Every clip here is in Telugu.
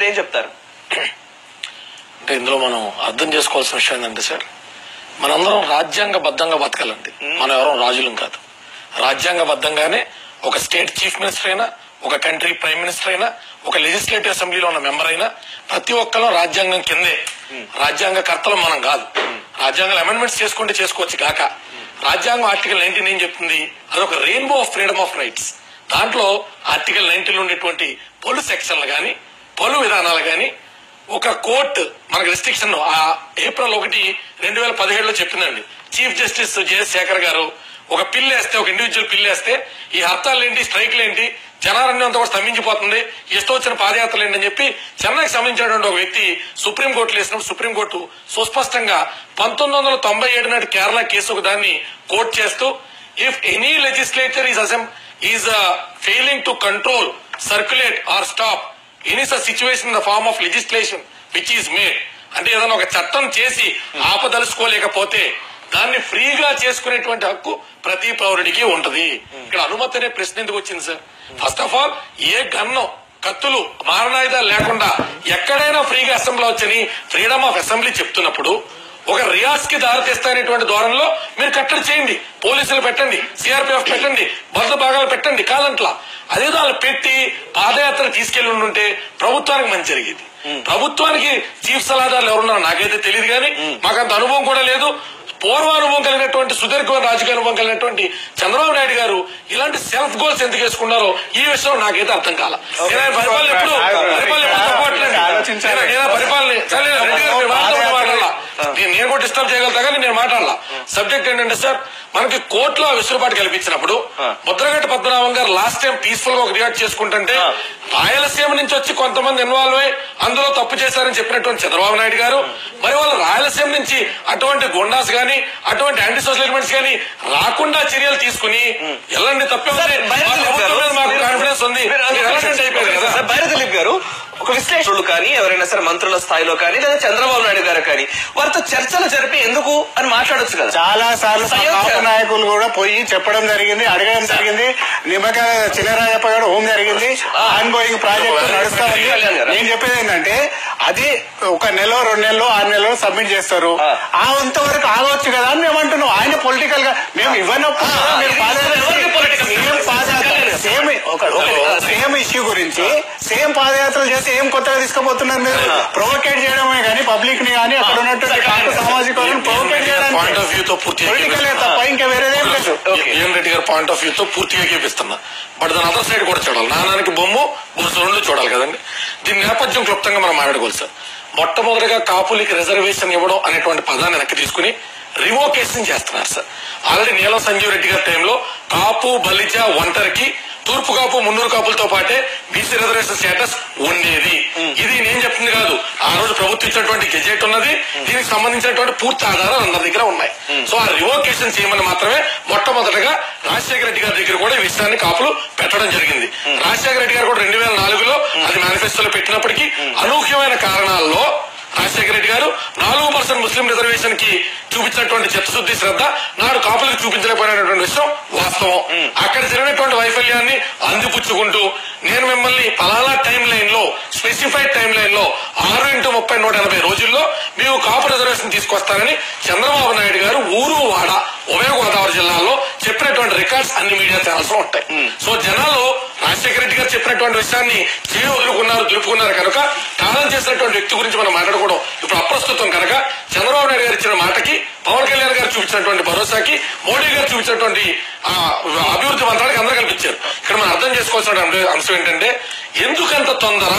ఏం చెప్తారు? అంటే ఇందులో మనం అర్థం చేసుకోవాల్సిన విషయం ఏంటంటే సార్, మనందరం రాజ్యాంగబద్ధంగా బతకాలండి. మనం ఎవరో రాజులం కాదు. రాజ్యాంగబద్ధంగానే ఒక స్టేట్ చీఫ్ మినిస్టర్ అయినా, ఒక కంట్రీ ప్రైమ్ మినిస్టర్ అయినా, ఒక లెజిస్లేటివ్ అసెంబ్లీలో ఉన్న మెంబర్ అయినా ప్రతి ఒక్కరు రాజ్యాంగం కిందే. రాజ్యాంగ కర్తలు మనం కాదు. రాజ్యాంగం అమెండ్మెంట్స్ చేసుకుంటే చేసుకోవచ్చు కాక రాజ్యాంగం ఆర్టికల్ 19 ఏం చెప్తుంది? అదొక rainbow of freedom of rights. దాంట్లో ఆర్టికల్ 19 ఉండేటువంటి పలు సెక్షన్లు గాని, పలు విధానాలు గాని, ఒక కోర్టు మనకు రెస్ట్రిక్షన్ ఏప్రిల్ 1, 2017లో చెప్పిందండి. చీఫ్ జస్టిస్ జెఎస్ శేఖర్ గారు ఒక పిల్లు వేస్తే, ఒక ఇండివిజువల్ పిల్లు వేస్తే ఈ హర్తాలు ఏంటి, స్ట్రైక్లు ఏంటి, జనాలన్నీ అంతా కూడా స్తంభించిపోతుంది, ఇష్టం వచ్చిన పాదయాత్రలు ఏంటి అని చెప్పి చెన్నైకి సంబంధించినటువంటి ఒక వ్యక్తి సుప్రీంకోర్టులో వేసినప్పుడు సుప్రీంకోర్టు సుస్పష్టంగా 1997 నాటి కేరళ కేసు ఒక దాన్ని కోర్టు చేస్తూ, if any legislature is failing to control, circulate or stop any such situation in the form of legislation which is made, అంటే ఏదైనా ఒక చట్టం చేసి ఆపదలుచుకోలేకపోతే దాన్ని ఫ్రీగా చేసుకునేటువంటి హక్కు ప్రతి పౌరుడికి ఉంటది. ఇక్కడ అనుమతి అనే ప్రశ్న ఎందుకు వచ్చింది sir? First of all, A gun, కత్తులు, మారణాయుధాలు లేకుండా ఎక్కడైనా ఫ్రీగా అసెంబ్లీ వచ్చని ఫ్రీడమ్ ఆఫ్ అసెంబ్లీ చెప్తున్నప్పుడు ఒక రియాస్ కి దారితీస్తానేటువంటి ధోరణిలో మీరు కట్టడి చేయండి, పోలీసులు పెట్టండి, సిఆర్పిఎఫ్ పెట్టండి, భద్రతా భాగాలు పెట్టండి కాదంట్లా. అదే దాన్ని పెట్టి పాదయాత్ర తీసుకెళ్లి ఉంటే ప్రభుత్వానికి మంచి జరిగేది. ప్రభుత్వానికి చీఫ్ సలహాదారులు ఎవరున్నారో నాకైతే తెలియదు, కానీ మాకంత అనుభవం కూడా లేదు. పూర్వానుభవం కలిగినటువంటి, సుదీర్ఘ రాజకీయ అనుభవం కలిగినటువంటి చంద్రబాబు నాయుడు గారు ఇలాంటి సెల్ఫ్ గోల్స్ ఎందుకు వేసుకున్నారో ఈ విషయం నాకైతే అర్థం కాల. నేను కూడా డిస్టర్బ్ చేయగలుగుతా కానీ నేను మాట్లాడాల. సబ్జెక్ట్ ఏంటంటే సార్, మనకి కోర్టులో వెసులుబాటు కల్పించినప్పుడు ముద్రగడ్డ పద్మనాభం గారు లాస్ట్ టైం పీస్ఫుల్ గా ఒక రియాక్ట్ చేసుకుంటుంటే రాయలసీమ నుంచి వచ్చి కొంతమంది ఇన్వాల్వ్ అయ్యి అందులో తప్పు చేశారని చెప్పినటువంటి చంద్రబాబు నాయుడు గారు, మరి వాళ్ళు రాయలసీమ నుంచి అటువంటి గుండాస్ గాని, అటువంటి యాంటీ సోషల్ ఎలిమెంట్స్ గాని రాకుండా చర్యలు తీసుకుని ఎలాంటి తప్పే మాకు కాన్ఫిడెన్స్ ఉంది అయిపోయింది కదా. బైరదిలీప్ గారు, ఒక విశ్లేషకులు కానీ, ఎవరైనా సరే మంత్రుల స్థాయిలో కానీ, లేదా చంద్రబాబు నాయుడు గారు కానీ వారితో చర్చలు జరిపి ఎందుకు అని మాట్లాడొచ్చు కదా. చాలా సార్లు నాయకులు కూడా పోయి చెప్పడం జరిగింది, అడగడం జరిగింది. నిమ్మకాయ చిన్నరాజప్ప గారు హోం జరిగింది, ఆన్ గోయింగ్ ప్రాజెక్టు నడుస్తా ఉంది. నేను చెప్పేది ఏంటంటే, అది 1 నెల, 2 నెలలు, 6 నెలలు సబ్మిట్ చేస్తారు. అంతవరకు ఆగవచ్చు కదా అని మేము అంటున్నాం. ఆయన పొలిటికల్ గా మేము ఇవ్వనప్పుడు సేమ్ ఇష్యూ గురించి సేమ్ పాదయాత్రలు చేసి ఏం కొత్తగా తీసుకుపోతున్నారు మీరు? ప్రొవోకేట్ చేయడమే కానీ పబ్లిక్ ని కానీ అక్కడ ఉన్నటువంటి సామాజిక ప్రొవోకేట్ చేయడానికి పాయింట్ ఆఫ్ వ్యూ తో పొలిటికల్ తప్ప ఇంకా వేరేదేం లేదు. ఏం రెడ్డి గారు పాయింట్ ఆఫ్ వ్యూ తో పూర్తిగా చూపిస్తున్నా. బట్ దాని అదర్ సైడ్ కూడా చూడాలి. నానానికి బొమ్మ బుర్సు రెండు చూడాలి కదండి. దీని నేపథ్యం క్లుప్తంగా మనం మాట్లాడుకోవాలి సార్. మొట్టమొదటిగా కాపులకి రిజర్వేషన్ ఇవ్వడం అనేటువంటి పదాన్ని వెనక్కి తీసుకుని రివోకేషన్ చేస్తున్నారు సార్. ఆల్రెడీ నీలం సంజీవ్ రెడ్డి గారి టైంలో కాపు, బలిజ, ఒంటరికి, తూర్పు కాపు, మున్నూరు కాపులతో పాటే బీసీ రిజర్వేషన్ స్టేటస్ ఉండేది. ఇది నేను చెప్తుంది కాదు, ఆ రోజు ప్రభుత్వం ఇచ్చినటువంటి గెజెట్ ఉన్నది. దీనికి సంబంధించినటువంటి పూర్తి ఆధారాలు అందరి దగ్గర ఉన్నాయి. సో ఆ రివోకేషన్ చేయమని మాత్రమే మొట్టమొదటిగా రాజశేఖర రెడ్డి గారి దగ్గర కూడా ఈ విషయాన్ని కాపులు పెట్టడం జరిగింది. రాజశేఖర రెడ్డి గారు కూడా 2004లో అది మేనిఫెస్టోలో పెట్టినప్పటికీ అనూహ్యమైన కారణాల్లో రాజశేఖర రెడ్డి గారు 4% ముస్లిం రిజర్వేషన్ కి చూపించినటువంటి చిత్తశుద్ధి, శ్రద్ధ నాడు కాపులకు చూపించలేకపోయినటువంటి విషయం వాస్తవం. అక్కడ జరిగినటువంటి వైఫల్యాన్ని అందిపుచ్చుకుంటూ నేను మిమ్మల్ని పలానా టైం లైన్ లో, స్పెసిఫైడ్ టైం లైన్ లో 6x30 180 రోజుల్లో మేము కాపు రిజర్వేషన్ తీసుకొస్తారని చంద్రబాబు నాయుడు గారు ఊరు వాడ ఉభయ గోదావరి జిల్లాలో చెప్పినటువంటి రికార్డ్స్ అన్ని మీడియా ఛానల్స్ లో ఉంటాయి. సో జనాలు రాజశేఖర రెడ్డి గారు చెప్పినటువంటి విషయాన్ని చేయి వదులుకున్నారు, దులుపుకున్నారు కనుక కాలం చేసినటువంటి వ్యక్తి గురించి మనం మాట్లాడుకోవడం ఇప్పుడు అప్రస్తుతం కనుక చంద్రబాబు నాయుడు గారు ఇచ్చిన మాటకి, పవన్ కళ్యాణ్ గారు చూపించినటువంటి భరోసాకి, మోడీ గారు చూపించినటువంటి అభివృద్ధి మంత్రానికి అందరూ కల్పించారు. ఇక్కడ మనం అర్థం చేసుకోవాల్సిన అంశం ఏంటంటే, ఎందుకంత తొందర?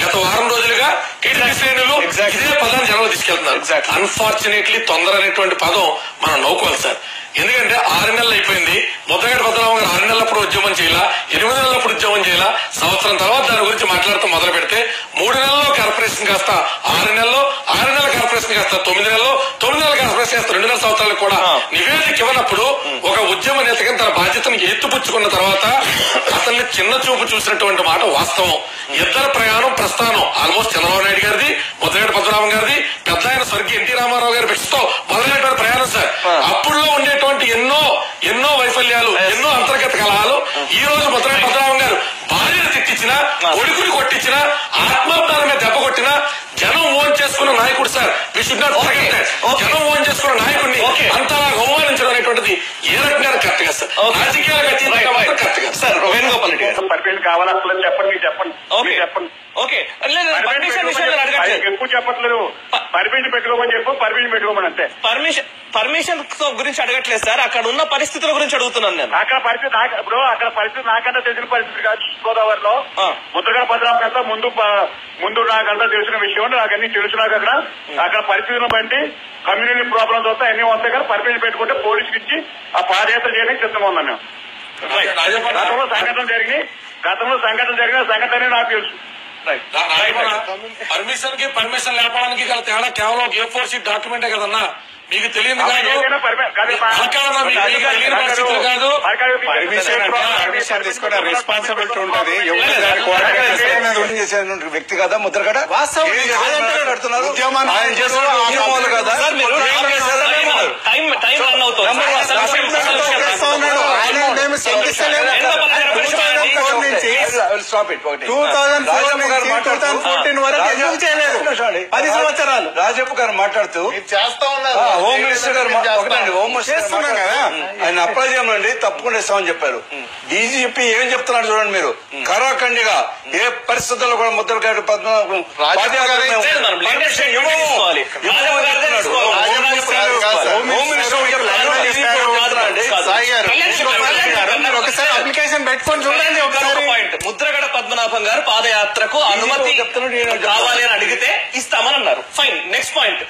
గత వారం రోజులుగా టీడీపీ శ్రేణులు ఇదే పదాన్ని జనాలు తీసుకెళ్తున్నారు. అన్ఫార్చునేట్లీ తొందర అనేటువంటి పదం మనం నవ్వుకోవాలి సార్. ఎందుకంటే 6 నెలలు అయిపోయింది. ముద్రగడ్డ పద్మనాభం గారు 6 నెలలప్పుడు ఉద్యమం చేయాల, 8 నెలలప్పుడు ఉద్యమం చేయాల, సంవత్సరం తర్వాత దాని గురించి మాట్లాడుతూ మొదలు పెడితే 3 నెలల్లో కార్పొరేషన్ కాస్త 6 నెలల్లో, 6 నెలల కార్పొరేషన్ కాస్త 9 నెలల్లో, 9 నెలల కార్పొరేషన్ కాస్త 2 నెలల సంవత్సరాలకు కూడా నివేదిక ఇవ్వనప్పుడు ఒక ఉద్యమ నేతగా తన బాధ్యతను ఎత్తుపుచ్చుకున్న తర్వాత అతన్ని చిన్న చూపు చూసినటువంటి మాట వాస్తవం. ఇద్దరు ప్రస్థానం ఆల్మోస్ట్ చంద్రబాబు నాయుడు గారిది, ముద్రగడ్డ పద్మనాభం గారిది, పెద్ద ఆయన స్వర్గీయ ఎన్టీ రామారావు గారి బెట్స్తో మొదలైనటువంటి ప్రయాణం సార్. అప్పుడులో ఉండేటువంటి ఎన్నో వైఫల్యాలు, ఎన్నో అంతర్గత కలహాలు ఈ రోజు ముద్రగడ్డ పద్మనాభం గారు భార్యను తిట్టించినా, కొడుకుని కొట్టించినా, ఆత్మాభిమానం మీద నాయకుడు sir. We should not forget that. జనం ఓన్ చేసుకున్న నాయకుడిని అంతా అవమానించడం అనేటువంటిది ఏ రకంగా కరెక్ట్ గా సార్, రాజకీయాలకు అతీతంగా మాత్రం కరెక్ట్ గా సార్. వేణుగోపాల్ రెడ్డి గారు పర్మిషన్ కావాలా అసలు చెప్పండి చెప్పండి. ఓకే ఎక్కువ చెప్పట్లేదు. పర్మిషన్ పెట్టుకోమని చెప్పు, పర్మిషన్ పెట్టుకోమని అంతే. పర్మిషన్ గురించి అడగట్లేదు సార్, అక్కడ ఉన్న పరిస్థితుల గురించి అడుగుతున్నాను నేను. అక్కడ పరిస్థితి ఇప్పుడు అక్కడ పరిస్థితి నాకంతా తెలిసిన పరిస్థితి కాదు. గోదావరిలో ముద్రగడ పద్మనాభం కంటే ముందు నాకంతా తెలిసిన విషయం, నాకన్నీ తెలుసు. నాకు అక్కడ పరిస్థితులను బట్టి కమ్యూనిటీ ప్రాబ్లమ్స్ వస్తాయి, అన్ని వస్తాయి. కానీ పర్మిషన్ పెట్టుకుంటే పోలీసుకి ఇచ్చి ఆ పాదయాత్ర చేయడానికి సిద్ధంగా ఉన్నాం మేము. గతంలో సంఘటన జరిగిన సంఘటన నాకు తెలుసు. పర్మిషన్ కి పర్మిషన్ లేపడానికి గల తేడా కేవలం A4 షీట్ డాక్యుమెంటే కదన్నా. మీకు తెలియదు కాదు, పర్మిషన్ తీసుకునే రెస్పాన్సిబిలిటీ ఉంటుంది. వ్యక్తి కదా ముద్రగడ ఉద్యమాన్ని పది సంవత్సరాలు రాజప్ప గారు మాట్లాడుతూ చేస్తా ఉన్నారు. హోమ్ మినిస్టర్ గారు హోమ్ మినిస్టర్ కదా ఆయన అప్లై చేయమండి తప్పకుండా ఇస్తామని చెప్పారు. డీజీపీ ఏం చెప్తున్నారు చూడండి మీరు, కరాఖండిగా ఏ పరిస్థితుల్లో కూడా ముద్రగడ పద్మనాభం ఒకసారి అప్లికేషన్ పెట్టుకొని చూడండి. ఒకసారి ముద్రగడ పద్మనాభం గారు పాదయాత్రకు అనుమతి కావాలి అని అడిగితే ఇస్తామని అన్నారు. ఫైన్. నెక్స్ట్ పాయింట్,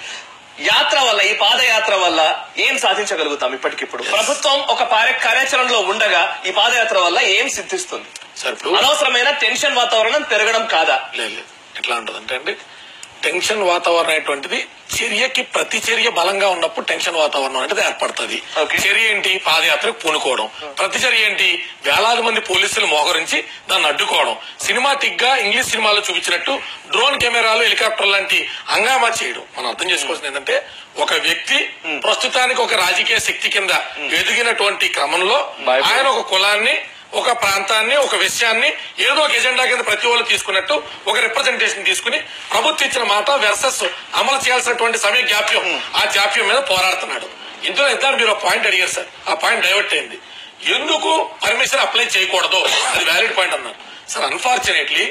యాత్ర వల్ల, ఈ పాదయాత్ర వల్ల ఏం సాధించగలుగుతాం? ఇప్పటికిప్పుడు ప్రభుత్వం ఒక కార్యాచరణలో ఉండగా ఈ పాదయాత్ర వల్ల ఏం సిద్ధిస్తుంది? అనవసరమైన టెన్షన్ వాతావరణం పెరగడం కాదా? లేదు, ఎట్లా ఉంటదంటే అండి, టెన్షన్ వాతావరణం అనేటువంటిది చర్యకి ప్రతి చర్య బలంగా ఉన్నప్పుడు టెన్షన్ వాతావరణం అనేది ఏర్పడుతుంది. చర్య ఏంటి? పాదయాత్రకు పూనుకోవడం. ప్రతి చర్య ఏంటి? వేలాది మంది పోలీసులు మోహరించి దాన్ని అడ్డుకోవడం. సినిమాటిక్ గా ఇంగ్లీష్ సినిమాలో చూపించినట్టు డ్రోన్ కెమెరాలు, హెలికాప్టర్ లాంటి హంగామా చేయడం. మనం అర్థం చేసుకోవాల్సింది ఏంటంటే, ఒక వ్యక్తి ప్రస్తుతానికి ఒక రాజకీయ శక్తి కింద ఎదిగినటువంటి క్రమంలో ఆయన ఒక కులాన్ని, ఒక ప్రాంతాన్ని, ఒక విషయాన్ని ఏదో ఒక ఎజెండా కింద ప్రతి వాళ్ళు తీసుకున్నట్టు ఒక రిప్రజెంటేషన్ తీసుకుని ప్రభుత్వం ఇచ్చిన మాట వెర్సెస్ అమలు చేయాల్సినటువంటి సమయ జాప్యం, ఆ జాప్యం మీద పోరాడుతున్నాడు. ఇందులో ఇద్దరు మీరు పాయింట్ అడిగారు సార్, ఆ పాయింట్ డైవర్ట్ అయింది. ఎందుకు పర్మిషన్ అప్లై చేయకూడదు, అది వ్యాలిడ్ పాయింట్ అన్నారు సార్. అన్ఫార్చునేట్లీ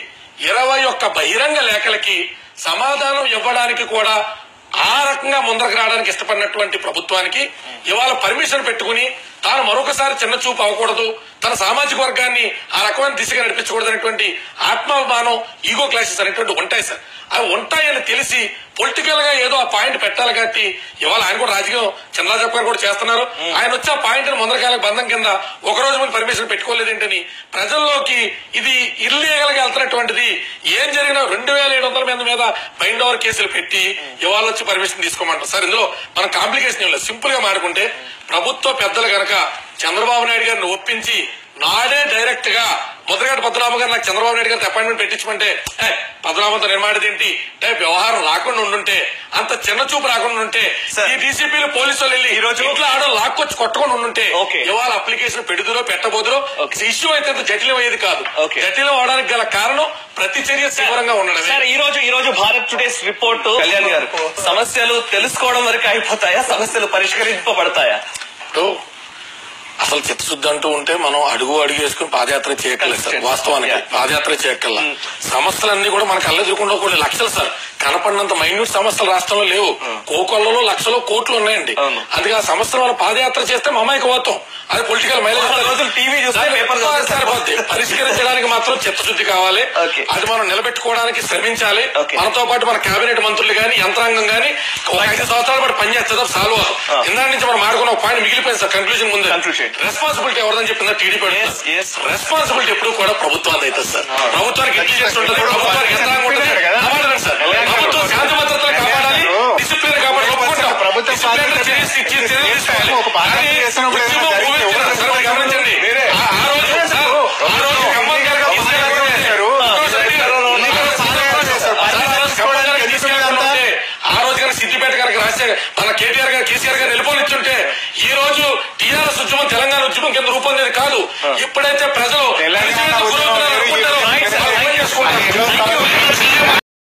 21 బహిరంగ లేఖలకి సమాధానం ఇవ్వడానికి కూడా ఆ రకంగా ముందరకు రావడానికి ఇష్టపడినటువంటి ప్రభుత్వానికి ఇవాళ పర్మిషన్ పెట్టుకుని తాను మరొకసారి చిన్న చూపు అవ్వకూడదు, తన సామాజిక వర్గాన్ని ఆ రకమైన దిశగా నడిపించకూడదు అనేటువంటి ఆత్మాభిమానం, ఈగో క్లాసెస్ అనేటువంటి ఉంటాయి సార్. అవి ఉంటాయని తెలిసి పొలిటికల్ గా ఏదో ఆ పాయింట్ పెట్టాలి కాబట్టి ఇవాళ ఆయన కూడా రాజకీయం చంద్రబాబు గారు కూడా చేస్తున్నారు. ఆయన వచ్చి ఆ పాయింట్ ముందరకాలకు బంధం కింద ఒక రోజు ముందు పర్మిషన్ పెట్టుకోలేదేంటని ప్రజల్లోకి ఇది ఇల్లీగల్ గా వెళ్తున్నటువంటిది. ఏం జరిగినా 2700 మంది మీద బైండ్ ఓవర్ కేసులు పెట్టి ఇవాళ వచ్చి పర్మిషన్ తీసుకోమంటారు సార్. ఇందులో మనం కాంప్లికేషన్ ఏం లేదు. సింపుల్ గా మాట్లాడుకుంటే ప్రభుత్వ పెద్దలు కనుక చంద్రబాబు నాయుడు గారిని ఒప్పించి నాడే డైరెక్ట్ గా ముద్రగడ పద్మనాభం గారు నాకు చంద్రబాబు నాయుడు గారికి అపాయింట్మెంట్ పెట్టించమంటే పద్మనాభంతో నిర్మాణది ఏంటి టైప్ వ్యవహారం రాకుండా ఉండుంటే, అంత చిన్న చూపు రాకుండా ఉంటే, ఈ డీసీపీలు పోలీసు వాళ్ళు వెళ్ళి ఈ రోజు ఇంట్లో ఆడ లాక్కొచ్చి కొట్టకుండా ఉండుంటే ఇవాళ అప్లికేషన్ పెడుదురో పెట్టబోదురో ఇష్యూ అయితే జటిలం అయ్యేది కాదు. జటిలం అవడానికి గల కారణం ప్రతి చర్య తీవ్రంగా ఉండడం. ఈ రోజు భారత్ టుడేస్ రిపోర్టు కళ్యాణ్ గారు, సమస్యలు తెలుసుకోవడం వరకు అయిపోతాయా, సమస్యలు పరిష్కరింపబడతాయా? అసలు చిత్తశుద్ధి అంటూ ఉంటే మనం అడుగు వేసుకుని పాదయాత్ర చేయక్కర్లేదు సార్. వాస్తవానికి పాదయాత్ర చేయక్కర్లా. సమస్యలన్నీ కూడా మనకు అల్లెదురుకుండా కొన్ని లక్షలు సార్, కనపడినంత మైన్యూట్ సమస్యలు రాష్ట్రంలో లేవు. కోకొల్లలో లక్షలు కోట్లు ఉన్నాయండి. అందుకే ఆ సమస్యలు మనం పాదయాత్ర చేస్తే మమాయికి పోతాం. అది పొలిటికల్ మైలేజ్ టీవీ సరిపోద్ది. పరిష్కరించడానికి మాత్రం చిత్తశుద్ధి కావాలి. అది మనం నిలబెట్టుకోవడానికి శ్రమించాలి. మనతో పాటు మన కేబినెట్ మంత్రులు గాని, యంత్రాంగం గాని 5 సంవత్సరాల పాటు పనిచేస్తే సాల్వ్ అవుతుంది. ఇందాక నుంచి మనం మాడుకున్న ఒక పాయింట్ మిగిలిపోయింది సార్. కన్క్లూజన్ ముందు రెస్పాన్సిబిలిటీ ఎవరిదని చెప్పిందా? టీడీపీ. రెస్పాన్సిబిలిటీ ఎప్పుడు కూడా ప్రభుత్వాన్ని అవుతుంది సార్. ప్రభుత్వానికి ఇంటెలిజెన్స్ ఉంటుంది, ప్రభుత్వానికి యంత్రాంగం ఉంటుంది. కాపాడాలి సార్. ప్రభుత్వం శాంతి భద్రతలు కాపాడాలి, డిసిప్లిన్ కాపాడాలి. గమనించండి, ఆ రోజు ఖమ్మం గారు ఆ రోజు గారు సిద్దిపేట గారికి రాజశేఖర్ మన కేటీఆర్ గారు, కేసీఆర్ గారు వెళ్ళిపోనిచ్చుంటే ఈ రోజు టీఆర్ఎస్ ఉద్యమం తెలంగాణ ఉద్యమం కింద రూపొందేది కాదు. ఇప్పుడైతే ప్రజలు